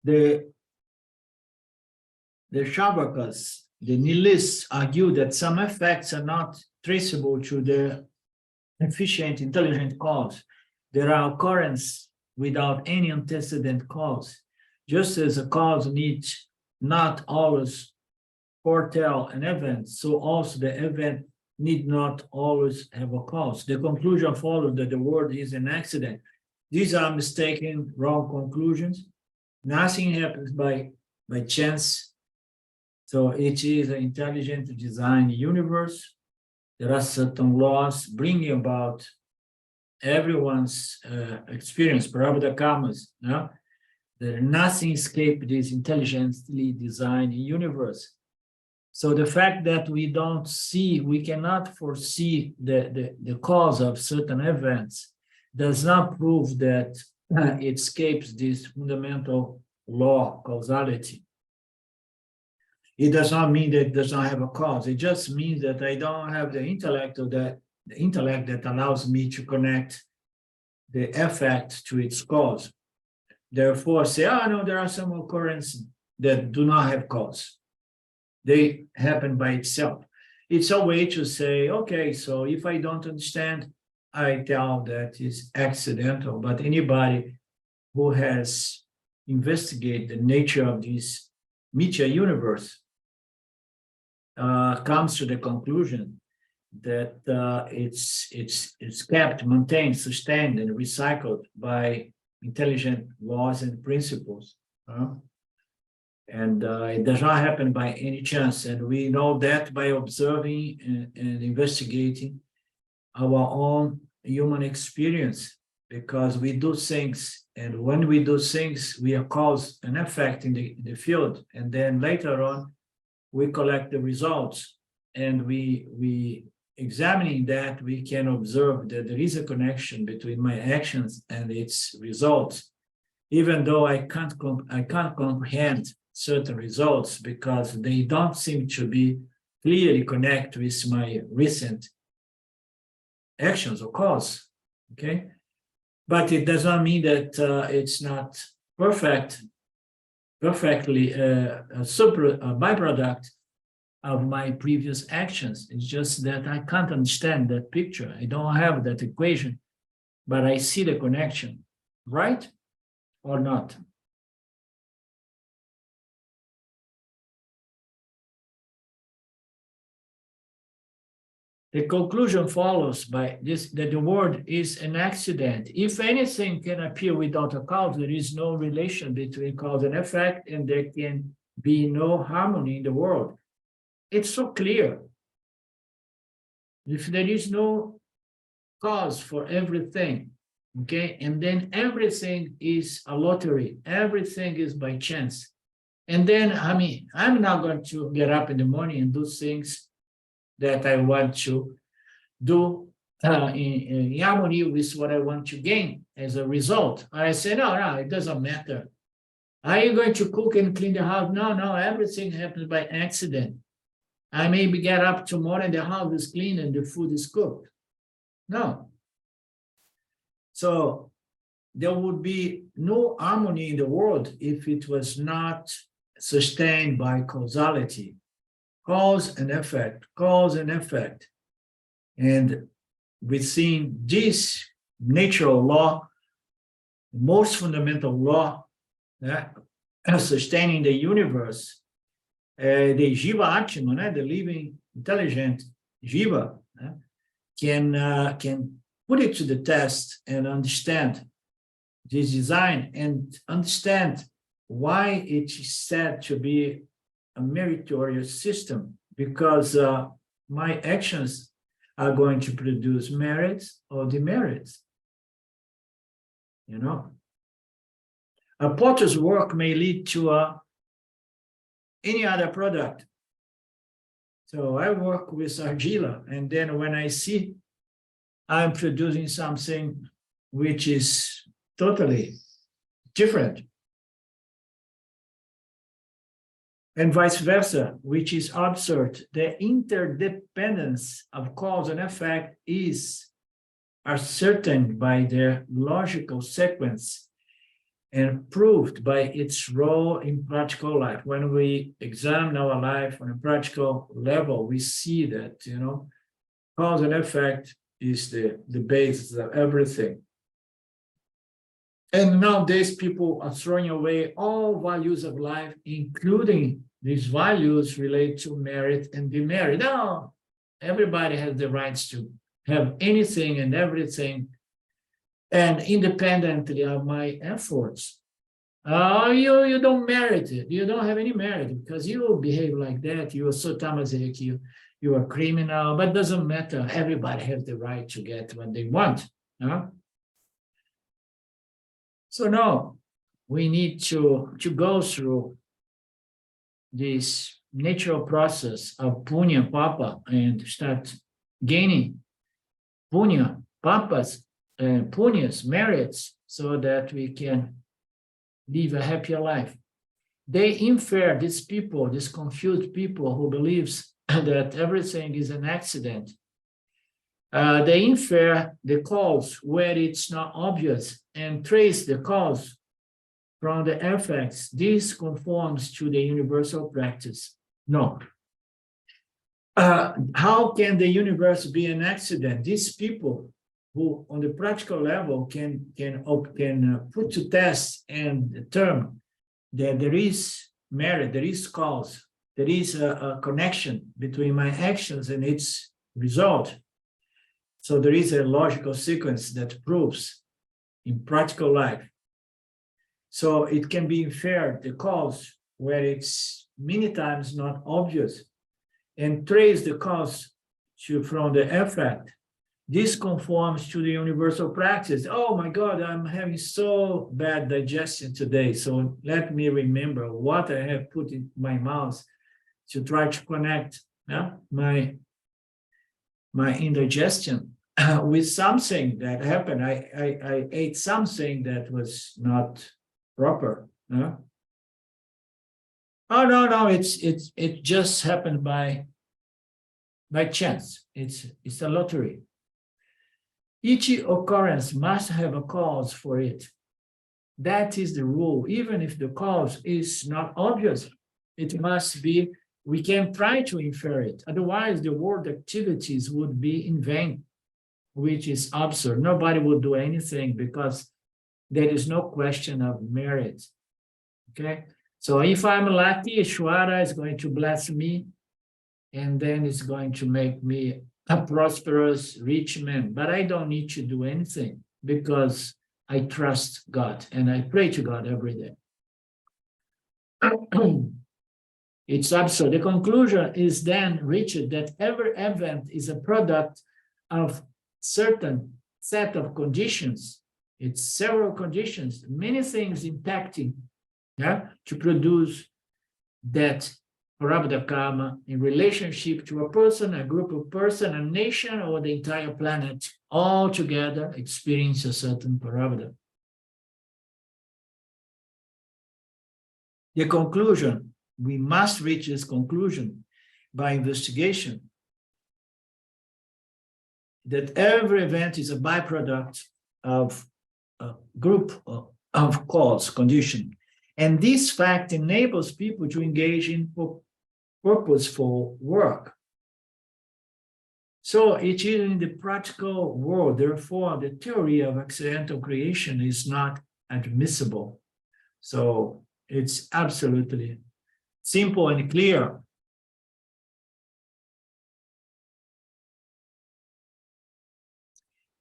The Shavakas, the nihilists, argue that some effects are not traceable to the efficient, intelligent cause. There are occurrences without any antecedent cause, just as a cause needs not always foretell an event, so also the event need not always have a cause. The conclusion follows that the world is an accident. These are mistaken, wrong conclusions. Nothing happens by chance. So it is an intelligent design universe. There are certain laws bringing about everyone's experience, prabhupada karmas. No? There nothing escapes this intelligently designed universe. So the fact that we don't see, we cannot foresee the cause of certain events does not prove that it escapes this fundamental law, causality. It does not mean that it does not have a cause. It just means that I don't have the intellect or the intellect that allows me to connect the effect to its cause. Therefore, say, oh no, there are some occurrences that do not have cause. They happen by itself. It's a way to say, okay, so if I don't understand, I tell that it's accidental, but anybody who has investigated the nature of this Mithya universe comes to the conclusion that it's kept, maintained, sustained, and recycled by intelligent laws and principles. And it does not happen by any chance. And we know that by observing and investigating our own human experience, because we do things, and when we do things, we are cause and effect in the field. And then later on, we collect the results, and we examining that, we can observe that there is a connection between my actions and its results, even though I can't comprehend certain results because they don't seem to be clearly connected with my recent actions or cause. Okay, but it does not mean that it's not perfectly a byproduct of my previous actions. It's just that I can't understand that picture. I don't have that equation, but I see the connection, right or not? The conclusion follows by this, that the world is an accident. If anything can appear without a cause, there is no relation between cause and effect, and there can be no harmony in the world. It's so clear. If there is no cause for everything, okay, and then everything is a lottery, everything is by chance. And then, I mean, I'm not going to get up in the morning and do things that I want to do in harmony with what I want to gain as a result. I say, no, it doesn't matter. Are you going to cook and clean the house? No, everything happens by accident. I maybe get up tomorrow and the house is clean and the food is cooked. No. So there would be no harmony in the world if it was not sustained by causality. Cause and effect, cause and effect. And within this natural law, most fundamental law sustaining the universe, the Jiva Atma, the living, intelligent Jiva, can put it to the test and understand this design and understand why it is said to be a meritorious system, because my actions are going to produce merits or demerits. you know. A potter's work may lead to any other product. So I work with argilla, and then when I see I'm producing something which is totally different, and vice versa, which is absurd. The interdependence of cause and effect is ascertained by their logical sequence and proved by its role in practical life. When we examine our life on a practical level, we see that, you know, cause and effect is the basis of everything. And nowadays, people are throwing away all values of life, including these values related to merit and demerit. No, everybody has the rights to have anything and everything, and independently of my efforts. You don't merit it. You don't have any merit because you behave like that. You are so tamasic, you are criminal, but it doesn't matter. Everybody has the right to get what they want. Huh? So no, we need to go through this natural process of punya papa and start gaining punya papas and punyas, merits, so that we can live a happier life. They infer, these people, these confused people who believes that everything is an accident. They infer the cause where it's not obvious and trace the cause from the effects. This conforms to the universal practice. No. How can the universe be an accident? These people who, on the practical level, can put to test and determine that there is merit, there is cause, there is a connection between my actions and its result. So there is a logical sequence that proves in practical life. So it can be inferred, the cause, where it's many times not obvious, and trace the cause from the effect. This conforms to the universal practice. Oh my God, I'm having so bad digestion today. So let me remember what I have put in my mouth to try to connect my indigestion with something that happened. I ate something that was not proper. Oh no, it just happened by chance. It's a lottery. Each occurrence must have a cause for it. That is the rule. Even if the cause is not obvious, it must be, we can try to infer it. Otherwise, the world activities would be in vain, which is absurd. Nobody would do anything because there is no question of merit. Okay? So if I'm lucky, Ishwara is going to bless me, and then it's going to make me a prosperous, rich man. But I don't need to do anything because I trust God and I pray to God every day. It's absurd. The conclusion is then reached that every event is a product of certain set of conditions. It's several conditions, many things impacting to produce that Prarabdha karma in relationship to a person, a group of persons, a nation, or the entire planet, all together experience a certain Prarabdha. The conclusion, we must reach this conclusion by investigation, that every event is a byproduct of a group of cause, condition. And this fact enables people to engage in purposeful work. So it is in the practical world, therefore, the theory of accidental creation is not admissible. So it's absolutely simple and clear.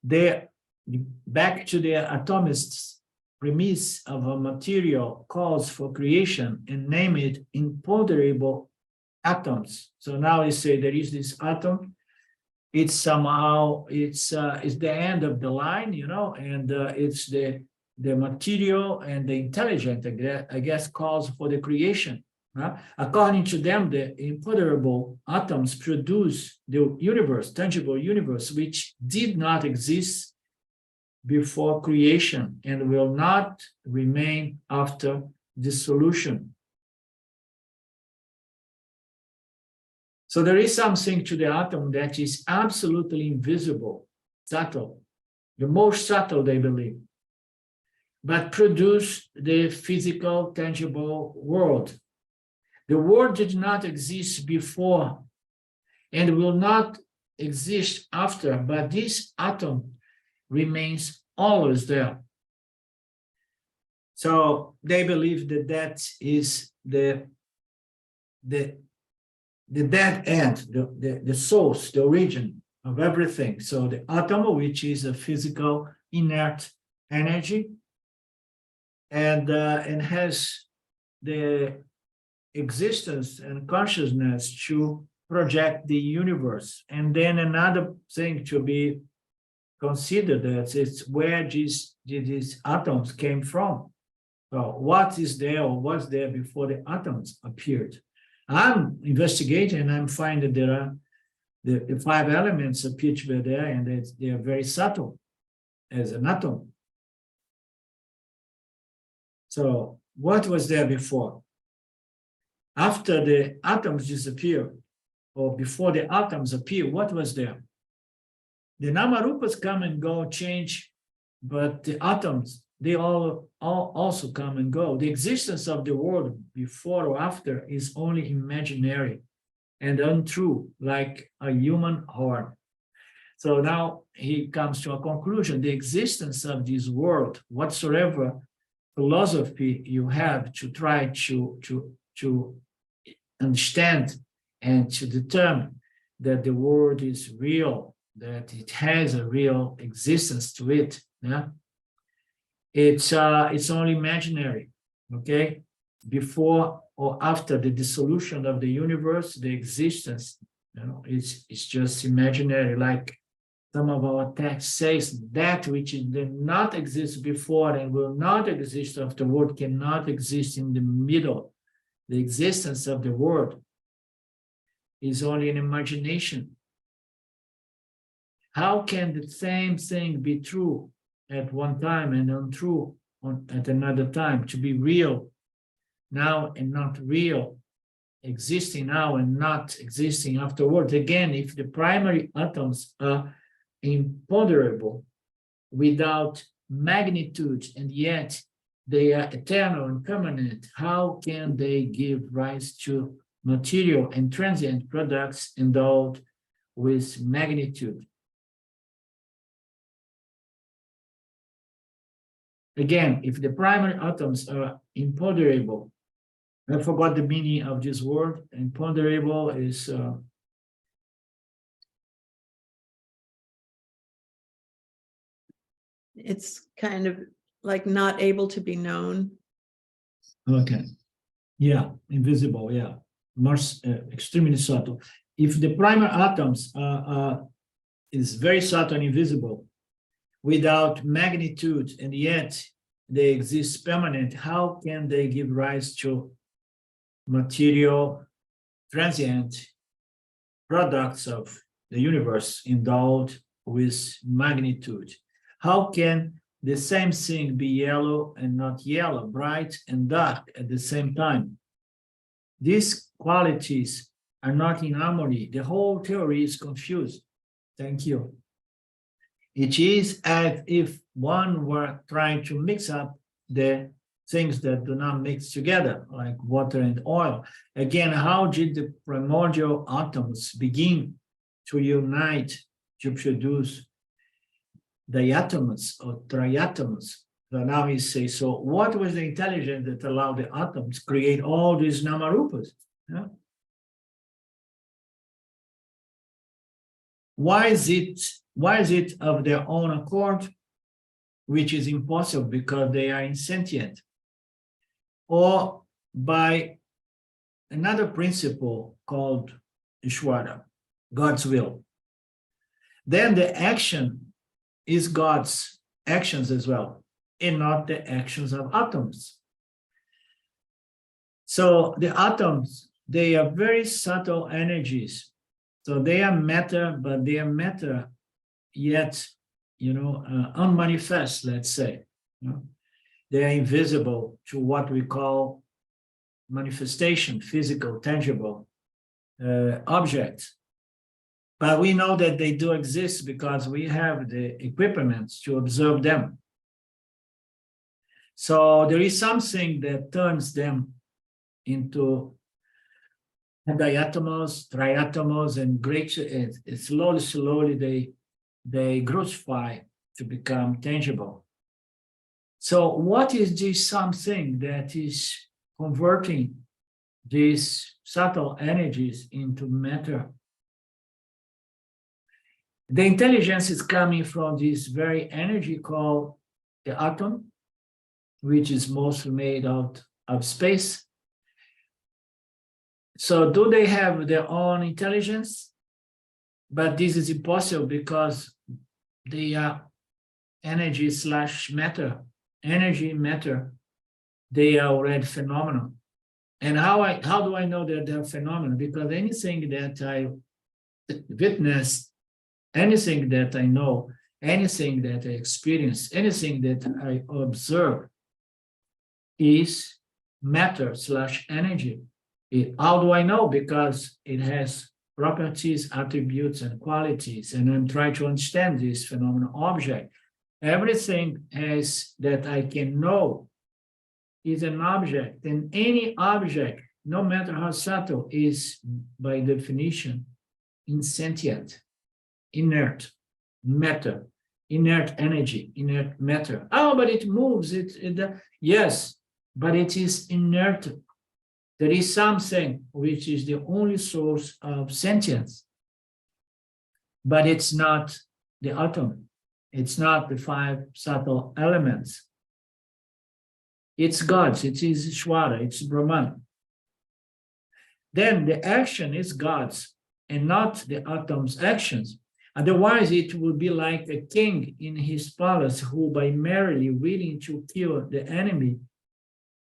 Back to the atomists' premise of a material cause for creation and name it imponderable atoms. So now we say there is this atom. It's somehow it's the end of the line, and it's the the material and the intelligent, I guess, calls for the creation. According to them, the imponderable atoms produce the universe, tangible universe, which did not exist before creation and will not remain after dissolution. So there is something to the atom that is absolutely invisible, subtle, the most subtle, they believe, but produce the physical, tangible world. The world did not exist before and will not exist after, but this atom remains always there. So they believe that that is the dead end, the source, the origin of everything. So the atom, which is a physical inert energy, and has the existence and consciousness to project the universe. And then another thing to be considered is where these atoms came from. So what is there or was there before the atoms appeared? I'm investigating and I'm finding there are the 5 elements appear to be there, and they are very subtle as an atom. So what was there before? After the atoms disappear, or before the atoms appear, what was there? The Namarupas come and go, change, but the atoms, they all also come and go. The existence of the world before or after is only imaginary and untrue, like a human horn. So now he comes to a conclusion. The existence of this world, whatsoever philosophy you have to try to understand and to determine that the world is real, that it has a real existence to it, yeah? It's only imaginary, okay? Before or after the dissolution of the universe, the existence, it's just imaginary. Like some of our text says, that which did not exist before and will not exist afterward cannot exist in the middle. The existence of the world is only an imagination. How can the same thing be true at one time and untrue at another time? To be real now and not real, existing now and not existing afterwards. Again, if the primary atoms are imponderable without magnitude, and yet they are eternal and permanent, how can they give rise to material and transient products endowed with magnitude? Again, if the primary atoms are imponderable, I forgot the meaning of this word. Imponderable is It's kind of like not able to be known. okay. Yeah, invisible. Yeah, extremely subtle. If the primary atoms is very subtle and invisible, without magnitude, and yet they exist permanent, how can they give rise to material, transient products of the universe endowed with magnitude? How can the same thing be yellow and not yellow, bright and dark at the same time? These qualities are not in harmony. The whole theory is confused. Thank you. It is as if one were trying to mix up the things that do not mix together, like water and oil. Again, how did the primordial atoms begin to unite to produce diatoms or triatoms? So now he says, so what was the intelligence that allowed the atoms to create all these namarupas? Yeah? Why is it of their own accord, which is impossible because they are insentient? Or by another principle called Ishwara, God's will. Then the action is God's actions as well. and not the actions of atoms. So the atoms, they are very subtle energies. So they are matter, but they are matter yet, unmanifest, let's say. They are invisible to what we call manifestation, physical, tangible objects. But we know that they do exist because we have the equipment to observe them. So there is something that turns them into diatomos, triatomos, and great. Slowly they grossify to become tangible. So what is this something that is converting these subtle energies into matter? The intelligence is coming from this very energy called the atom, which is mostly made out of space. So do they have their own intelligence? But this is impossible because they are energy / matter. Energy, matter, they are already phenomenal. And how do I know that they're phenomenal? Because anything that I witnessed, anything that I know, anything that I experience, anything that I observe is matter / energy. How do I know? Because it has properties, attributes, and qualities, and I'm trying to understand this phenomenal object. Everything has that I can know is an object, and any object, no matter how subtle, is by definition insentient, inert matter, inert energy, inert matter. Oh, but it moves. Yes, but it is inert. There is something which is the only source of sentience, but it's not the atom. It's not the 5 subtle elements. It's God's, it is Ishvara, it's Brahman. Then the action is God's and not the atom's actions. Otherwise, it would be like a king in his palace who, by merely willing to kill the enemy,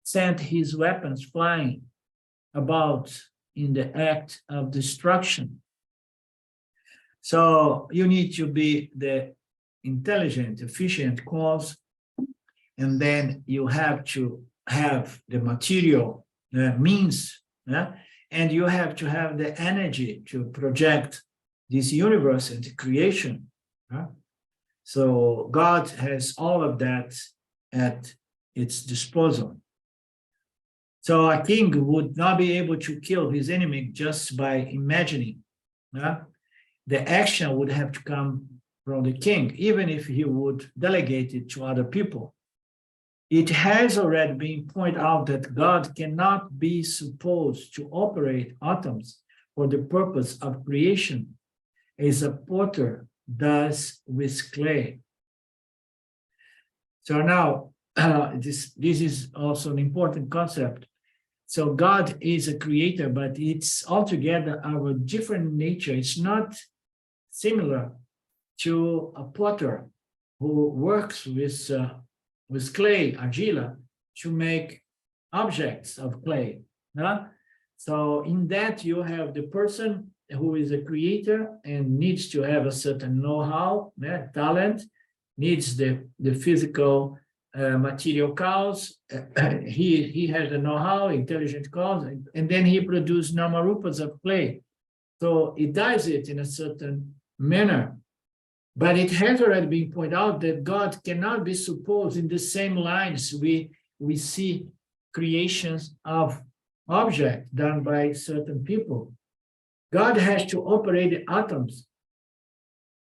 sent his weapons flying about in the act of destruction. So you need to be the intelligent, efficient cause, and then you have to have the material means, and you have to have the energy to project this universe into creation. So God has all of that at its disposal. So a king would not be able to kill his enemy just by imagining. The action would have to come from the king, even if he would delegate it to other people. It has already been pointed out that God cannot be supposed to operate atoms for the purpose of creation, as a potter does with clay. So now, this is also an important concept. So God is a creator, but it's altogether our different nature. It's not similar to a potter who works with clay, argila, to make objects of clay. So in that you have the person who is a creator and needs to have a certain know-how, talent, needs the physical material cause. He has the know-how, intelligent cause, and then he produces namarupas of clay. So he does it in a certain manner. But it has already been pointed out that God cannot be supposed in the same lines we see creations of objects done by certain people. God has to operate the atoms.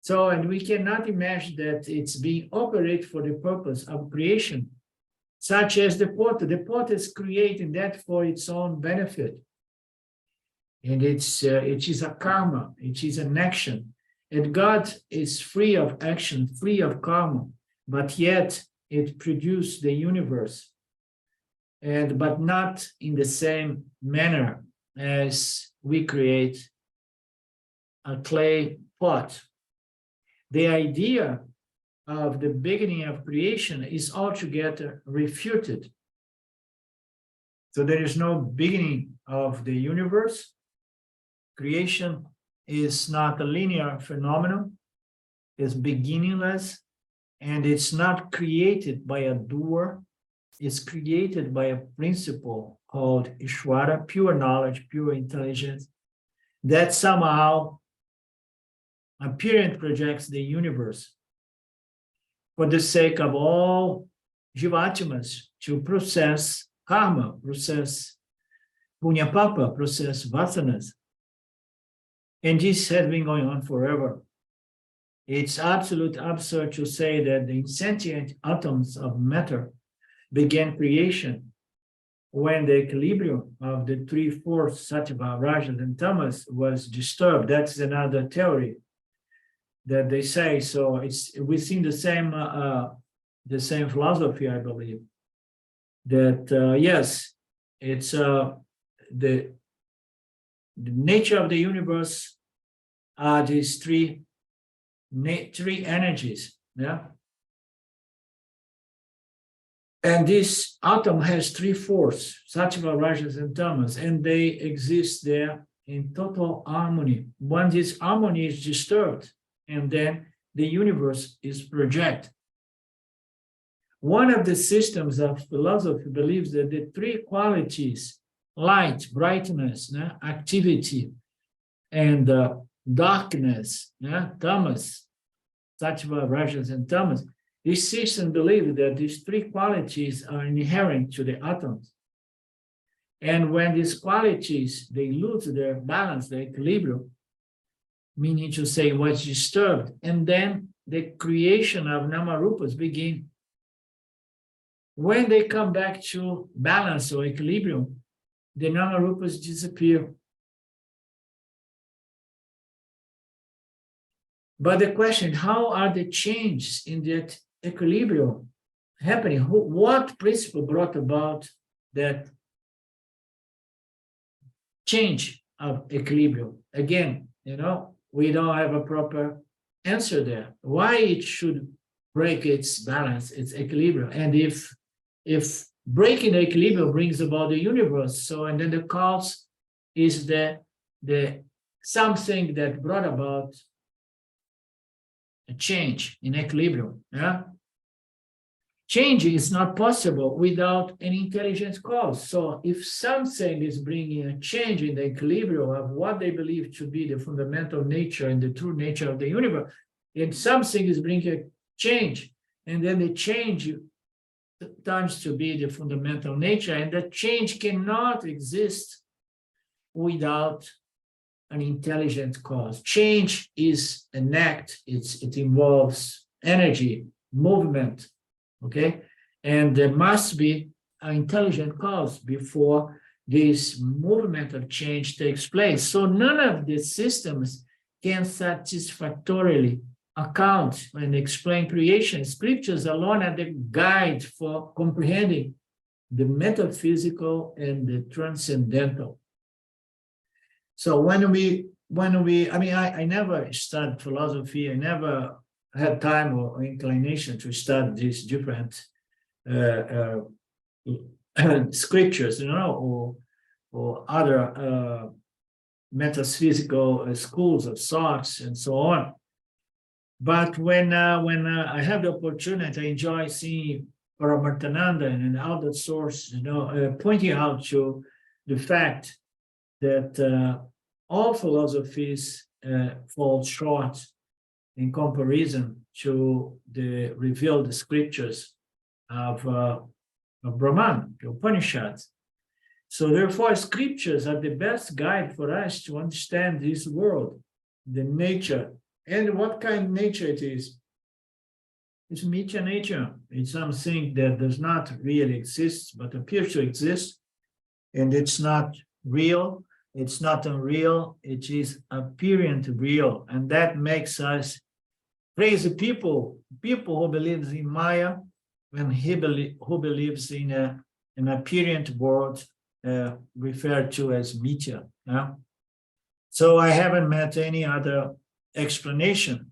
So, and we cannot imagine that it's being operated for the purpose of creation, such as the potter. The potter is creating that for its own benefit. And it is a karma, it is an action. And God is free of action, free of karma, but yet it produced the universe, but not in the same manner as we create a clay pot. The idea of the beginning of creation is altogether refuted. So there is no beginning of the universe. Creation is not a linear phenomenon, it's beginningless, and it's not created by a doer. It's created by a principle called Ishvara, pure knowledge, pure intelligence, that somehow apparently projects the universe for the sake of all Jivatmas to process karma, process punya-papa, process vasanas. And this has been going on forever. It's absolute absurd to say that the insentient atoms of matter began creation when the equilibrium of the three forces, Sattva, Rajas, and Tamas, was disturbed. That's another theory that they say. So it's within the same philosophy, I believe, that yes, it's the nature of the universe are these three energies, yeah. And this atom has three forces, Sattva, Rajas, and Tamas, and they exist there in total harmony. When this harmony is disturbed, and then the universe is projected. One of the systems of philosophy believes that the three qualities, light, brightness, activity, and darkness, tamas, Sattva, Rajas, and Tamas, this system believes that these three qualities are inherent to the atoms. And when these qualities, they lose their balance, their equilibrium, meaning to say what's disturbed, and then the creation of Namarupas begin. When they come back to balance or equilibrium, the Namarupas disappear. But the question, how are the changes in that equilibrium happening? What principle brought about that change of equilibrium? Again, we don't have a proper answer there. Why it should break its balance, its equilibrium? And if breaking the equilibrium brings about the universe, so and then the cause is the something that brought about a change in equilibrium. Yeah, change is not possible without an intelligent cause. So if something is bringing a change in the equilibrium of what they believe to be the fundamental nature and the true nature of the universe, and something is bringing a change, and then the change turns to be the fundamental nature, and that change cannot exist without an intelligent cause. Change is an act, it involves energy, movement, okay? And there must be an intelligent cause before this movement of change takes place. So none of the systems can satisfactorily account and explain creation. Scriptures alone are the guide for comprehending the metaphysical and the transcendental. So when we, I never studied philosophy. I never had time or inclination to study these different scriptures, or other metaphysical schools of thoughts and so on. But when I have the opportunity, I enjoy seeing Paramarthananda and other sources, pointing out to the fact that all philosophies fall short in comparison to the revealed scriptures of Brahman, the Upanishads. So therefore, scriptures are the best guide for us to understand this world, the nature, and what kind of nature it is. It's mithya nature. It's something that does not really exist, but appears to exist, and it's not real. It's not unreal, it is apparent real, and that makes us crazy people who believes in Maya, and who believes in an apparent world referred to as mithya. Yeah? So I haven't met any other explanation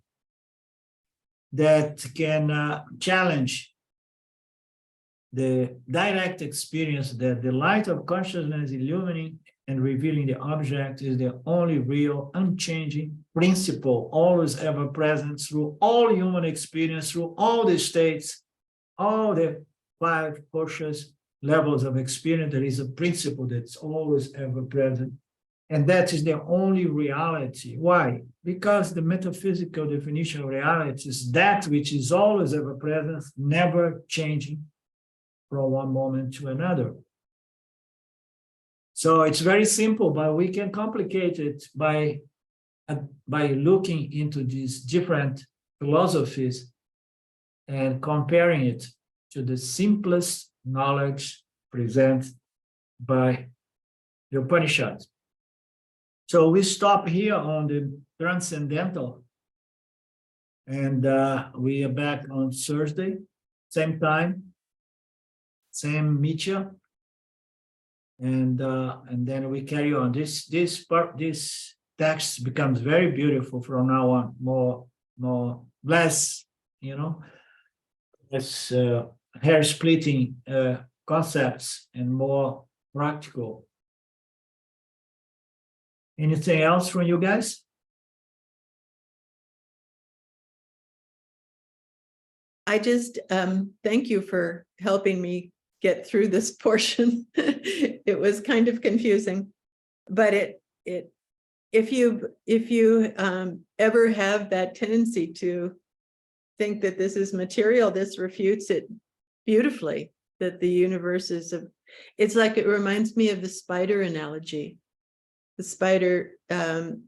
that can challenge the direct experience that the light of consciousness illumining and revealing the object is the only real, unchanging principle, always ever present through all human experience, through all the states, all the 5 conscious levels of experience. There is a principle that's always ever present. And that is the only reality. Why? Because the metaphysical definition of reality is that which is always ever present, never changing from one moment to another. So it's very simple, but we can complicate it by looking into these different philosophies and comparing it to the simplest knowledge presented by the Upanishads. So we stop here on the transcendental, and we are back on Thursday, same time, same media, and then we carry on. This text becomes very beautiful from now on, more less, less hair splitting concepts and more practical. Anything else from you guys? I just thank you for helping me get through this portion. It was kind of confusing, but if you ever have that tendency to think that this is material, this refutes it beautifully, that the universe is it's like, it reminds me of the spider analogy. The spider, the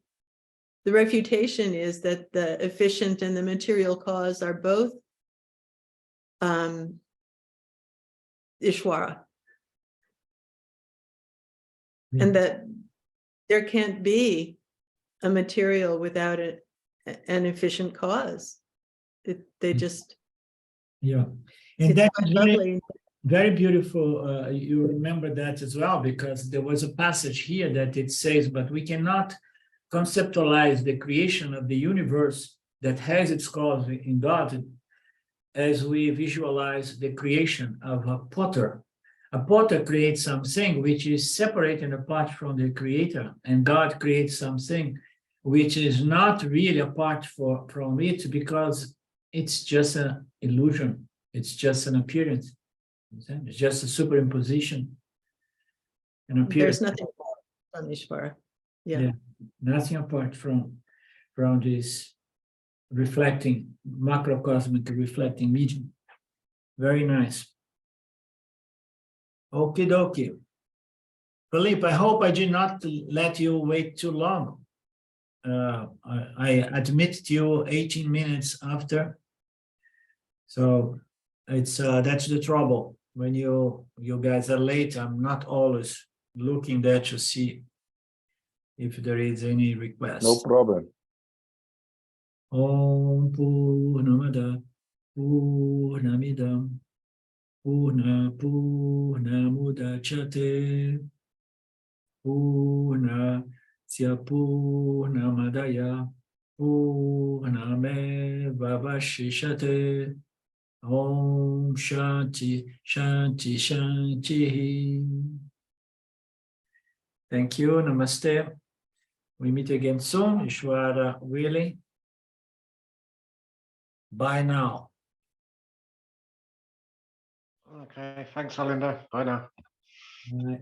refutation is that the efficient and the material cause are both Ishvara, and that there can't be a material without an efficient cause. They just, yeah, and that's very beautiful. You remember that as well, because there was a passage here that it says, but we cannot conceptualize the creation of the universe that has its cause in God as we visualize the creation of a potter. A potter creates something which is separate and apart from the creator, and God creates something which is not really apart from it, because it's just an illusion. It's just an appearance. It's just a superimposition. An appearance. There's nothing on Ishvara. Yeah, nothing apart from this reflecting, macrocosmic reflecting medium. Very nice. Okie dokie. Philippe, I hope I did not let you wait too long. I admitted you 18 minutes after. So it's that's the trouble. When you guys are late, I'm not always looking there to see if there is any request. No problem. Om Purnamada Purnamidam Purnamudachyate Purnasya Purnamadaya Purnamevavashishate. Om Shanti Shanti Shanti. Thank you. Namaste. We meet again soon. Ishvara willing. Bye now. Okay, thanks, Alinda. Bye now. Bye.